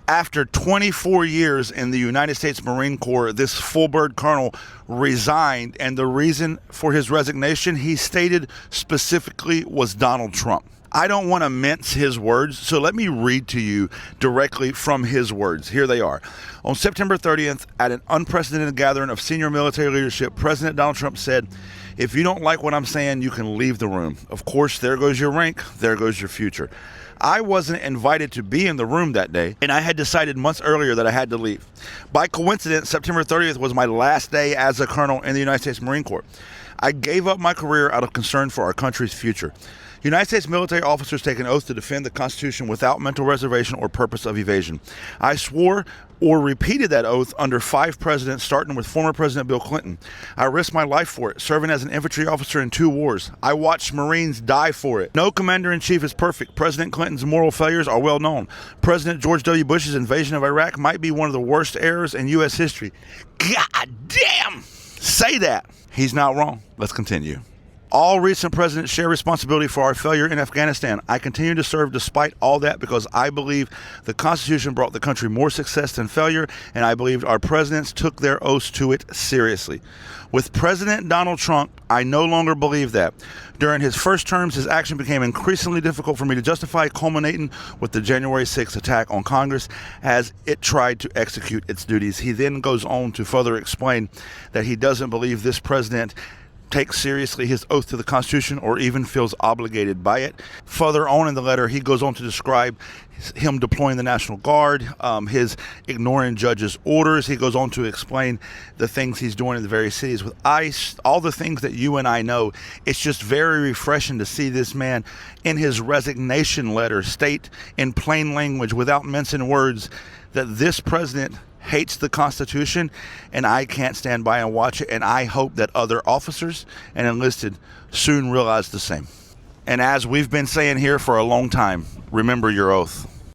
After 24 years in the United States Marine Corps, this full-bird colonel resigned, and the reason for his resignation, he stated specifically, was Donald Trump. I don't want to mince his words, so let me read to you directly from his words. Here they are. On September 30th, at an unprecedented gathering of senior military leadership, President Donald Trump said, "If you don't like what I'm saying, you can leave the room. Of course, there goes your rank, there goes your future." I wasn't invited to be in the room that day, and I had decided months earlier that I had to leave. By coincidence, September 30th was my last day as a colonel in the United States Marine Corps. I gave up my career out of concern for our country's future. United States military officers take an oath to defend the Constitution without mental reservation or purpose of evasion. I swore or repeated that oath under 5 presidents, starting with former President Bill Clinton. I risked my life for it, serving as an infantry officer in 2 wars. I watched Marines die for it. No commander-in-chief is perfect. President Clinton's moral failures are well known. President George W. Bush's invasion of Iraq might be one of the worst errors in U.S. history. God damn! Say that. He's not wrong. Let's continue. All recent presidents share responsibility for our failure in Afghanistan. I continue to serve despite all that because I believe the Constitution brought the country more success than failure, and I believe our presidents took their oaths to it seriously. With President Donald Trump, I no longer believe that. During his first terms, his action became increasingly difficult for me to justify, culminating with the January 6th attack on Congress as it tried to execute its duties. He then goes on to further explain that he doesn't believe this president takes seriously his oath to the Constitution or even feels obligated by it. Further on in the letter, he goes on to describe him deploying the National Guard, his ignoring judges' orders. He goes on to explain the things he's doing in the various cities with ICE, all the things that you and I know. It's just very refreshing to see this man in his resignation letter state in plain language, without mincing words, that this president hates the Constitution, and I can't stand by and watch it, and I hope that other officers and enlisted soon realize the same. And as we've been saying here for a long time, remember your oath.